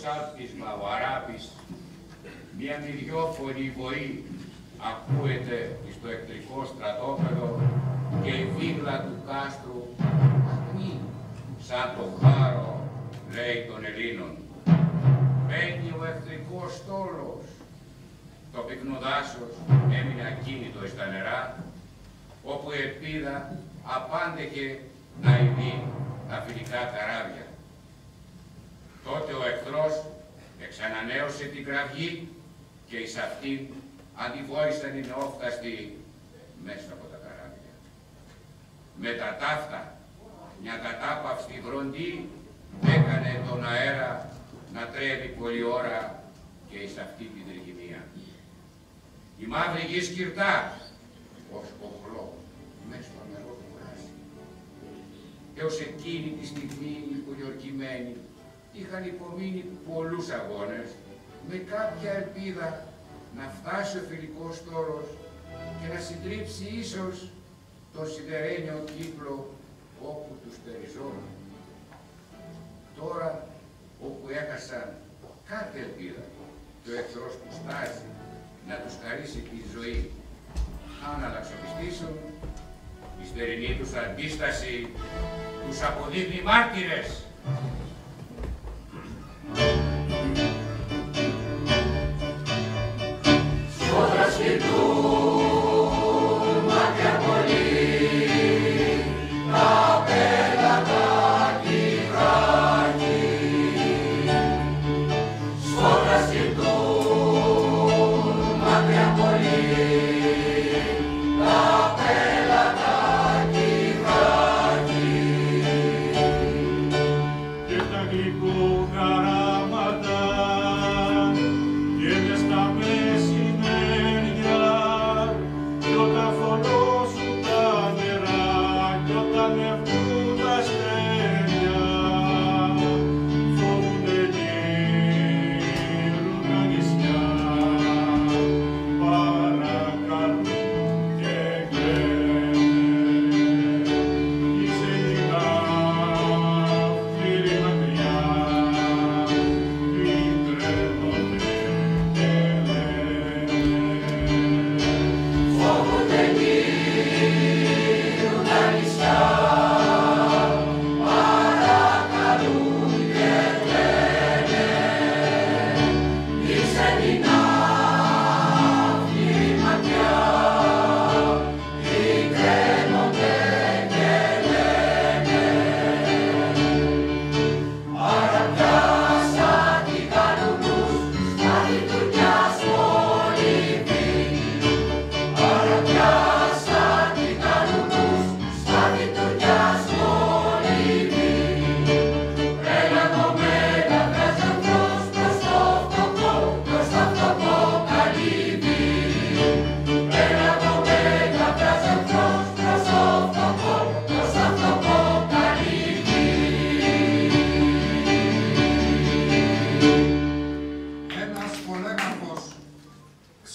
ψάλτισμα ο Αράπης, μια μυριόφωνη βοή ακούεται στο εχθρικό στρατόπεδο και η βίγλα του κάστρου αγνεί σαν το χάρο, λέει των Ελλήνων. Μπαίνει ο εχθρικός στόλος. Το πυκνό δάσος έμεινε ακίνητο στα νερά, όπου η ελπίδα απάντεχε να ειδεί τα φιλικά καράβια. Τότε ο εχθρός εξανανέωσε την κραυγή και εις αυτήν αντιβόησαν οι νεόφταστοι μέσα από τα καράβια. Με τα ταύτα, μια κατάπαυστη βροντή έκανε τον αέρα να τρέβει πολλή ώρα και εις αυτή την τριγυμία. Η μαύρη γη σκυρτά, ως κοχλό, μες στο νερό του βράζει. Έως εκείνη τη στιγμή οι πολιορκημένοι είχαν υπομείνει πολλούς αγώνες, με κάποια ελπίδα να φτάσει ο φιλικός στόλος και να συντρίψει ίσως τον σιδερένιο κύκλο όπου τους περιζώνουν. Τώρα, όπου έχασαν κάθε ελπίδα και ο εχθρός του στάζει να τους χαρίσει τη ζωή, αν αλλαξοπιστήσουν, η στερηνή τους αντίσταση τους αποδείχνει μάρτυρες.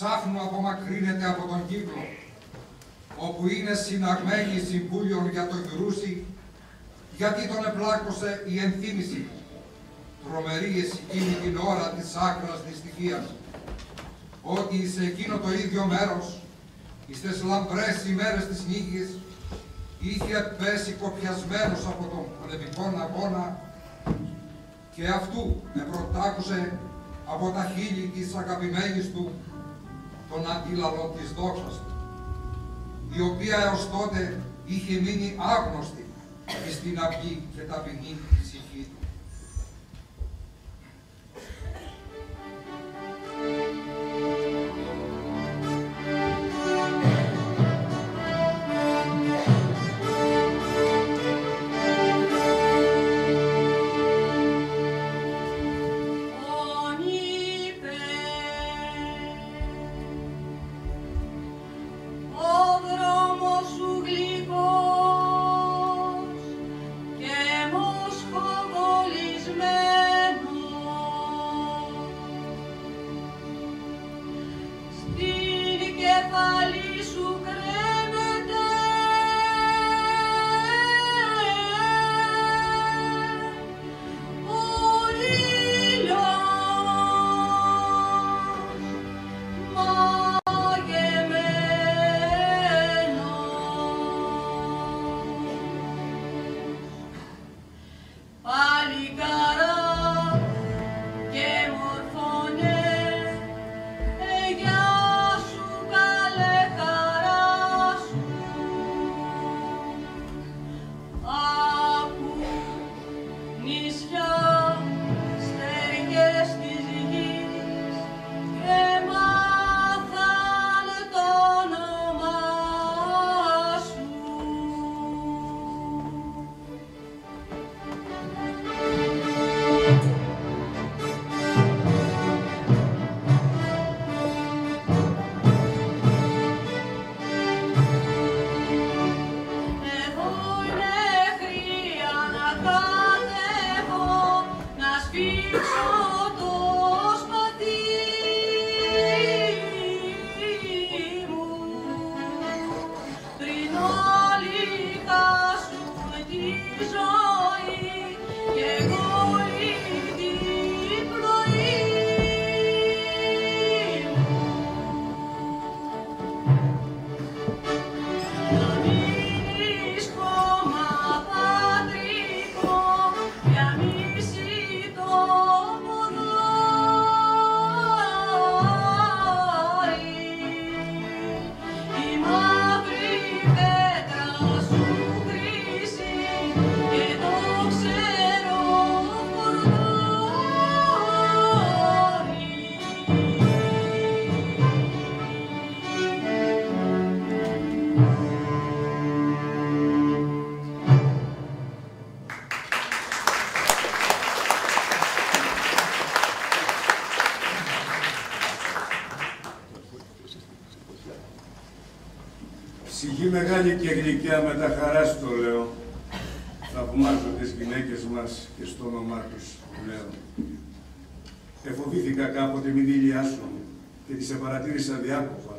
Ξάφνου απομακρύνεται από τον κύκλο, όπου είναι συναγμένη συμβούλιον για το γυρούσι, γιατί τον επλάκωσε η ενθύμηση του, τρομερή εκείνη την ώρα της άκρας δυστυχίας, ότι σε εκείνο το ίδιο μέρος, εις τες λαμπρές ημέρες της νύχης, είχε πέσει κοπιασμένος από τον πνευικών αγώνα και αυτού επρωτάκουσε από τα χείλη της αγαπημένης του τον αντίλαλο της δόξας του, η οποία έως τότε είχε μείνει άγνωστη στην αυγή και ταπεινή ψυχή του. Και μοσχό Ψυχή μεγάλη και γλυκιά με τα χαράς το λέω. Θαυμάζω τις γυναίκες μας και στο όνομά τους λέω. Εφοβήθηκα κάποτε μη δηλιάσουν και τις επαρατήρησα διάκοπα.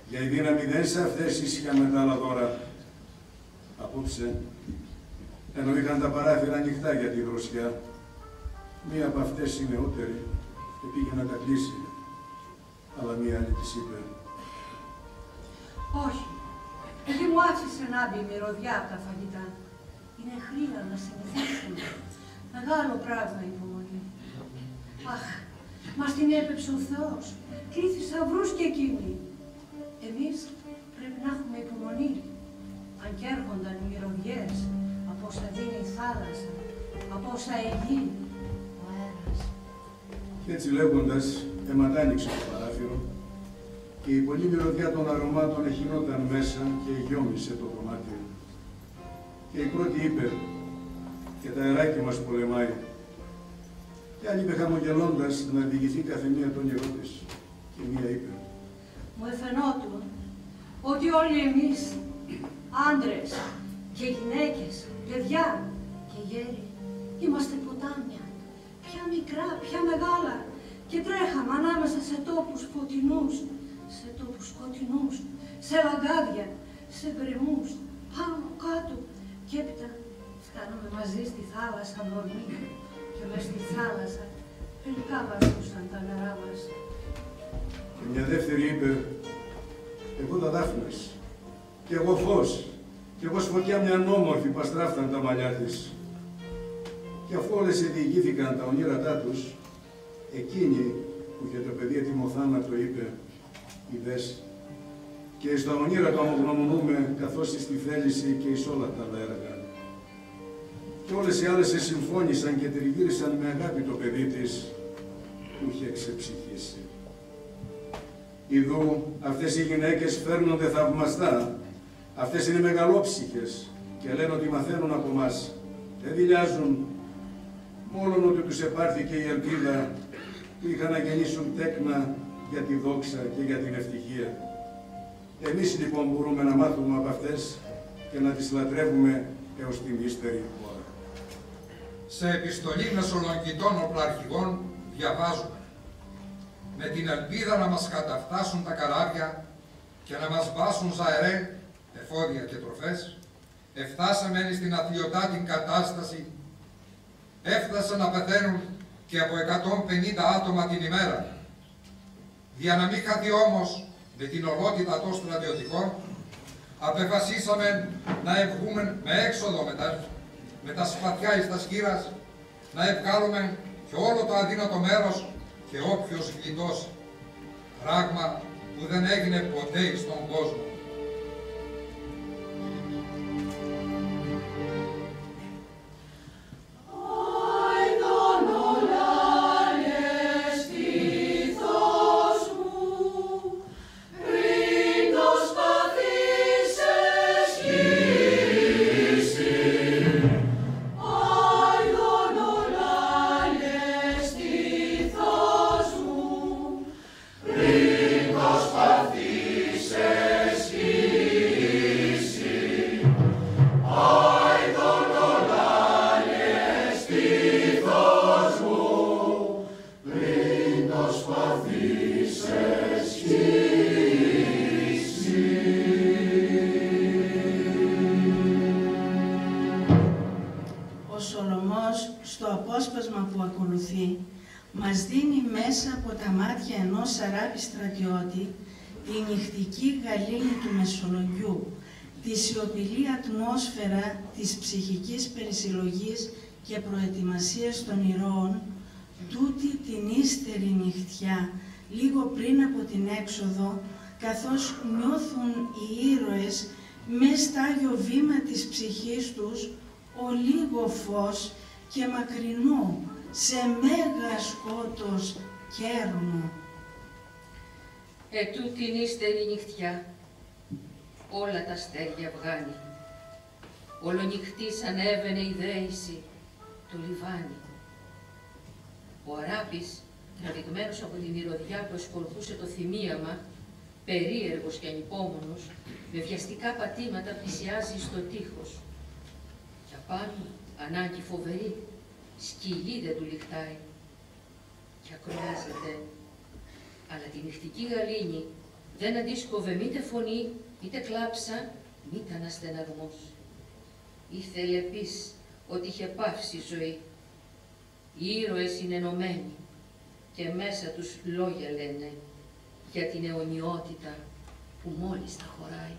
Για η δύναμη δεν σε αυτές ήσυχα με τα άλλα δώρα. Απόψε, ενώ είχαν τα παράθυρα ανοιχτά για τη δροσιά, μία από αυτές η νεότερη και πήγε να τα κλείσει. Αλλά μία άλλη της είπε: όχι, δεν μου άφησε να μπει η μυρωδιά από τα φαγητά. Είναι χρήμα να συνηθίσουν. Μεγάλο πράγμα η υπομονή. Αχ, μας την έπαιψε ο Θεός. Κλεί θησαυρούς κι εκείνη. Εμείς πρέπει να έχουμε υπομονή. Αν κι έρχονταν οι μυρωδιές, από όσα δίνει η θάλασσα, από όσα η γη, ο αέρας. Κι έτσι λέγοντας, αίματα άνοιξε το παράθυρο και η πολλή μυρωδιά των αρωμάτων εχυνόταν μέσα και γιόμισε το δωμάτιο. Και η πρώτη είπε: και τα αεράκι μας πολεμάει. Και άλλη είπε χαμογελώντας να διηγηθεί καθεμία τον όνειρό της. Και μία είπε: μου εφαινόταν ότι όλοι εμείς, άντρες και γυναίκες, παιδιά και γέροι, είμαστε ποτάμια, πια μικρά, πια μεγάλα, και τρέχαμε ανάμεσα σε τόπους φωτεινούς, σε τόπους σκοτεινούς, σε λαγκάδια, σε γκρεμούς, πάνω κάτω, και έπειτα φτάναμε μαζί στη θάλασσα μορμή, και μες στη θάλασσα τελικά βαρθούσαν τα νερά μας. Και μια δεύτερη είπε: εγώ τα δάφνες, και εγώ φως, και εγώ σφωτιά μια όμορφη παστράφταν τα μαλλιά της. Και αφού όλες διηγήθηκαν τα ονείρατά τους, εκείνη που είχε το παιδί έτοιμο θάνατο είπε: είδες, και στα ονείρα το ομογνωμονούμε καθώς στη θέληση και εις όλα τα άλλα έργα. Και όλες οι άλλες συμφώνησαν και τριγύρισαν με αγάπη το παιδί της που είχε ξεψυχήσει. Ιδού, αυτές οι γυναίκες φέρνονται θαυμαστά. Αυτές είναι μεγαλόψυχες και λένε ότι μαθαίνουν από μας. Δεν δειλιάζουν, μόνον ότι τους επάρθηκε η ελπίδα που είχαν να γεννήσουν τέκνα για τη δόξα και για την ευτυχία. Εμείς λοιπόν μπορούμε να μάθουμε από αυτές και να τις λατρεύουμε έως την ύστερη ώρα. Σε επιστολή μεσολογγιτών οπλαρχηγών διαβάζουμε: με την ελπίδα να μας καταφτάσουν τα καράβια και να μας βάσουν ζαερέ, εφόδια και τροφές, εφτάσαμε στην αθλιωτά την κατάσταση, έφτασαν να πεθαίνουν και από 150 άτομα την ημέρα. Για να μην χαθεί όμως με την ολότητα των στρατιωτικών, απεφασίσαμε να ευγούμε με έξοδο με τα σπαθιά εις τα σκύρας, να ευκάλουμε και όλο το αδύνατο μέρος και όποιος γλιτώσει. Πράγμα που δεν έγινε ποτέ στον κόσμο. Παθήσες απόσπασμα που ακολουθεί μας δίνει μέσα από τα μάτια ενός Αράπη στρατιώτη τη νυχτική γαλήνη του Μεσολογγιού, τη σιωπηλή ατμόσφαιρα της ψυχικής περισυλλογής και προετοιμασίας των ηρώων, τούτη την ύστερη νυχτιά, λίγο πριν από την έξοδο, καθώς νιώθουν οι ήρωες μες στα άγιο βήμα της ψυχής τους ο λίγο φως και μακρινό, σε μέγα σκότος κέρνο. Ετούτην ύστερη νυχτιά, όλα τα αστέρια βγάνει. Ολονυχτής ανέβαινε η δέηση το λιβάνι. Ο Αράπης, τραβηγμένος από την μυρωδιά που εσκορπούσε το θυμίαμα, περίεργος και ανυπόμονος, με βιαστικά πατήματα πλησιάζει στο τείχος. Κι απάνω, ανάγκη φοβερή, σκυλή δεν του λιχτάει. Κι ακροάζεται, αλλά τη νυχτική γαλήνη δεν αντίσκοβε μήτε φωνή, μήτε κλάψα, μήτε αναστεναγμός. Ήθελε πεις ότι είχε πάυσει η ζωή. Οι ήρωες είναι ενωμένοι και μέσα τους λόγια λένε για την αιωνιότητα που μόλις τα χωράει.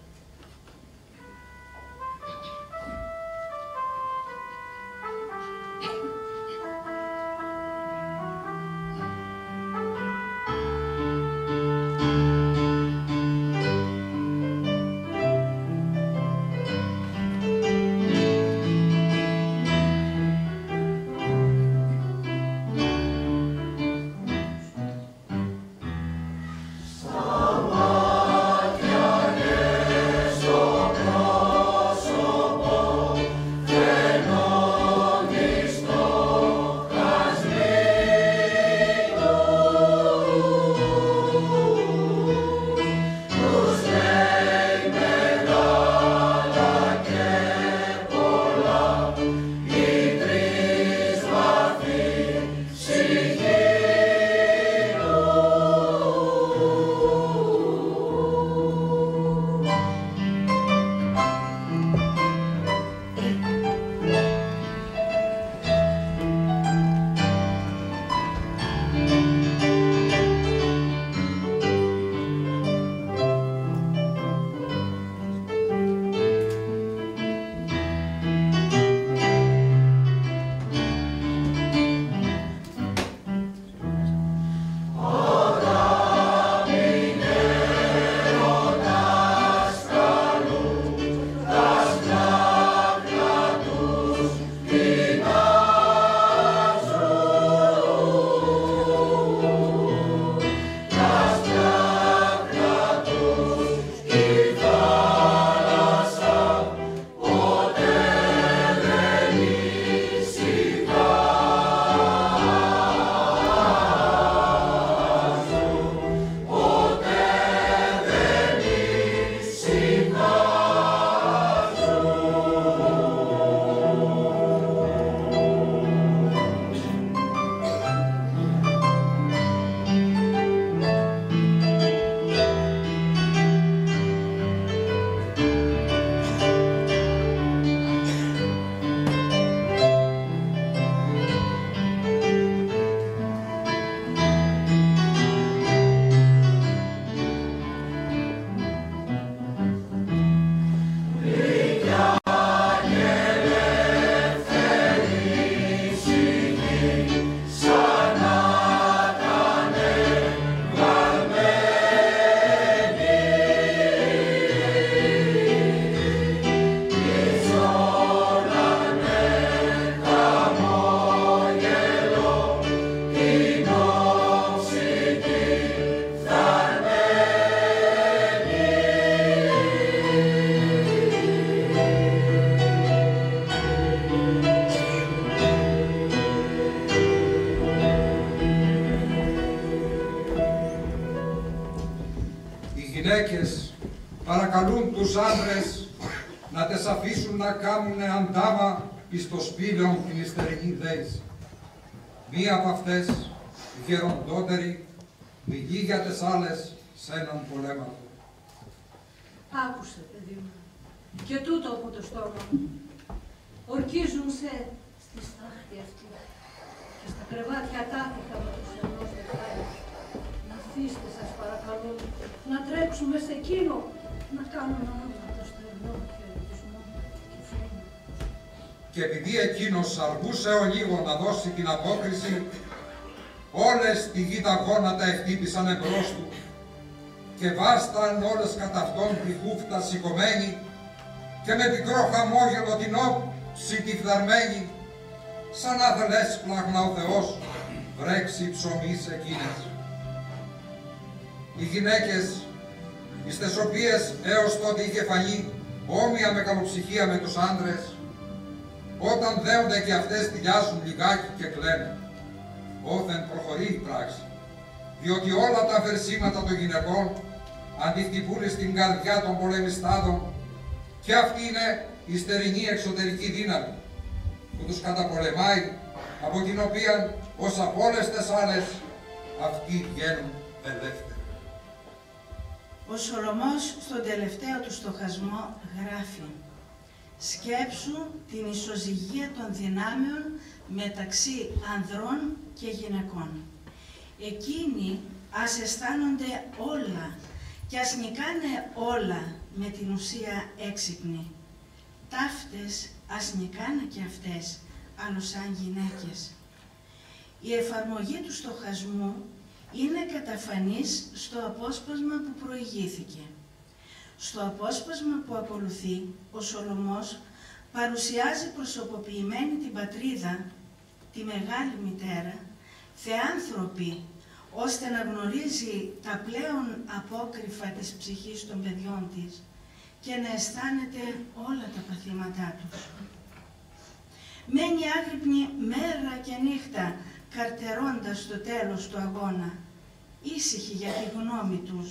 γυναίκες παρακαλούν τους άντρες να τες αφήσουν να κάνουνε αντάμα εις το σπήλαιον την ιστερική δέηση. Μία από αυτές, η γεροντότερη, μιλεί για τες άλλες σ' έναν πολέμαθο. Άκουσε, παιδί μου, και τούτο από το στόμα μου. Ορκίζουν σε στη στάχτη αυτή και κρεβάτια τάθηκα με τους ενός δεκάρες. Να αφήστε σας παρακαλώ, να τρέξουμε σε εκείνο, να κάνουμε όλα το στερνό χαιρετισμό και φρένο. Και επειδή εκείνος αργούσε ο λίγο να δώσει την απόκριση, όλες τη γη τα γόνατα εχτύπησαν εμπρός του και βάσταν όλες κατά αυτόν τη χούφτα σηκωμένη και με πικρό χαμόγελο την όψη τη φθαρμένη, σαν να θελές πλάγνα ο Θεός βρέξει ψωμί σε εκείνες. Οι γυναίκες, εις τες οποίες έως τότε είχε φανεί όμοια με καλοψυχία με τους άντρες, όταν δέονται και αυτές τυλιάζουν λιγάκι και κλαίνε. Όθεν προχωρεί η πράξη, διότι όλα τα βερσίματα των γυναικών αντιχτυπούν στην καρδιά των πολεμιστάδων και αυτή είναι η στερηνή εξωτερική δύναμη που τους καταπολεμάει, από την οποία ως από όλες τις άλλες αυτοί βγαίνουν ελεύθεροι. Ο Σολομός στον τελευταίο του στοχασμό γράφει: «Σκέψου την ισοζυγία των δυνάμεων μεταξύ ανδρών και γυναικών. Εκείνοι ας αισθάνονται όλα και ας νικάνε όλα με την ουσία έξυπνη. Ταύτες ας νικάνε και αυτές, άλλο σαν γυναίκες». Η εφαρμογή του στοχασμού είναι καταφανής στο απόσπασμα που προηγήθηκε. Στο απόσπασμα που ακολουθεί, ο Σολομός παρουσιάζει προσωποποιημένη την πατρίδα, τη Μεγάλη Μητέρα, θεάνθρωπη, ώστε να γνωρίζει τα πλέον απόκρυφα της ψυχής των παιδιών της και να αισθάνεται όλα τα παθήματά τους. Μένει άγρυπνη μέρα και νύχτα, καρτερώντας το τέλος του αγώνα, ήσυχη για τη γνώμη τους,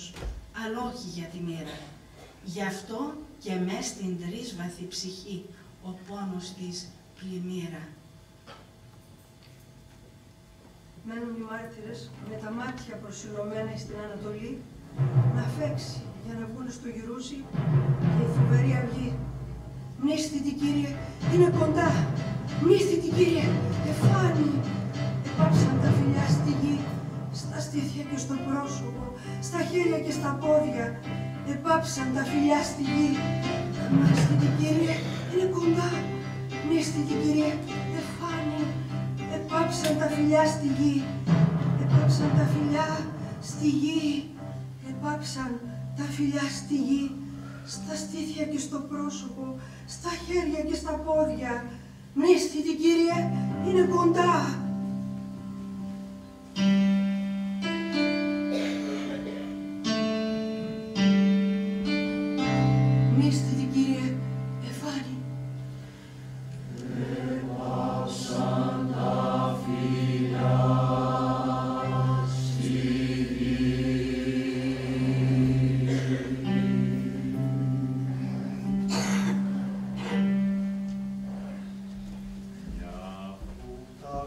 αλλά όχι για τη μοίρα. Γι' αυτό και μες στην τρίσβαθη ψυχή ο πόνος της πλημμύρα. Μένουν οι μάρτυρες με τα μάτια προσιλωμένα στην Ανατολή να φέξει για να βγουν στο Γυρούσι και η φοβερή αυγή. Μνήστητη Κύριε, είναι κοντά! Μνήστητη Κύριε, εφάνει! Επάψαν τα φιλιά στη γη, στα στήθια και στο πρόσωπο, στα χέρια και στα πόδια. Επάψαν τα φιλιά στη γη. Μνήστητη Κύριε, είναι κοντά! Μνήστητη Κύριε, εφάνει! Επάψαν τα φιλιά στη γη. Επάψαν τα φιλιά στη γη. Επάψαν τα φιλιά στη γη, στα στήθια και στο πρόσωπο, στα χέρια και στα πόδια. Μνήστητη Κύριε, είναι κοντά! Μνήστητη Κύριε, εφάνει! Επάψαν τα φιλιά στη γη. Για που τα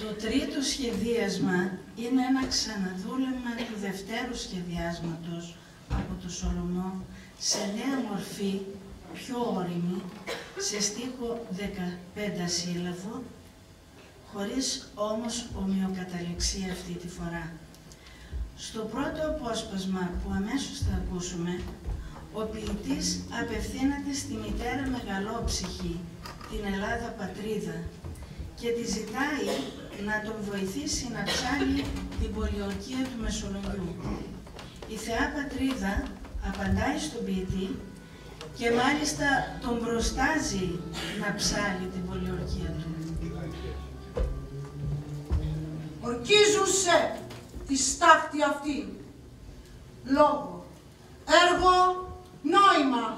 Το τρίτο σχεδίασμα είναι ένα ξαναδούλευμα του δευτέρου σχεδιάσματος από το Σολομό σε νέα μορφή, πιο όρημη, σε στίχο 15 σύλλαβο, χωρίς όμως ομοιοκαταληξία αυτή τη φορά. Στο πρώτο απόσπασμα που αμέσως θα ακούσουμε, ο ποιητής απευθύνεται στη μητέρα Μεγαλόψυχη, την Ελλάδα πατρίδα, και τη ζητάει να τον βοηθήσει να ψάλει την πολιορκία του Μεσολογγιού. Η Θεά Πατρίδα απαντάει στον ποιητή και μάλιστα τον προστάζει να ψάλει την πολιορκία του. Ορκίζουσε τη στάχτη αυτή. Λόγο, έργο, νόημα.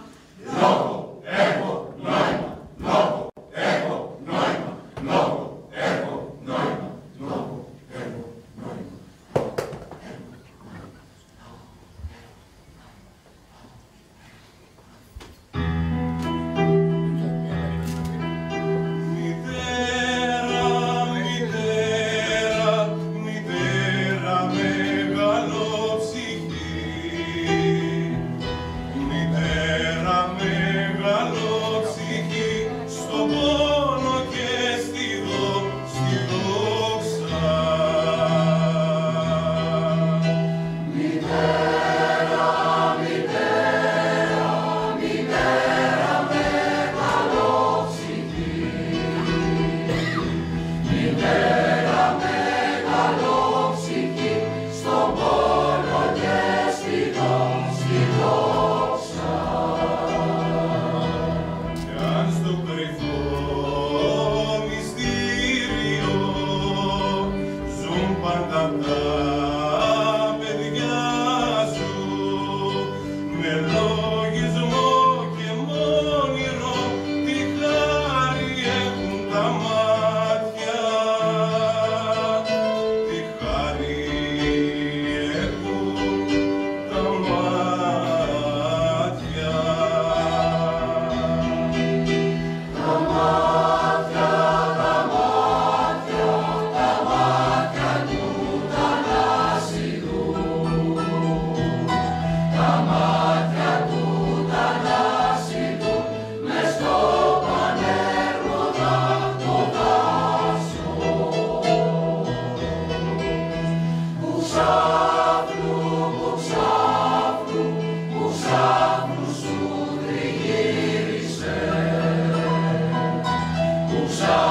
Λόγο, έργο, νόημα. Λόγο, έργο, νόημα. Λόγο, έργο, νόημα. Λόγο, έργο, νόημα. Usa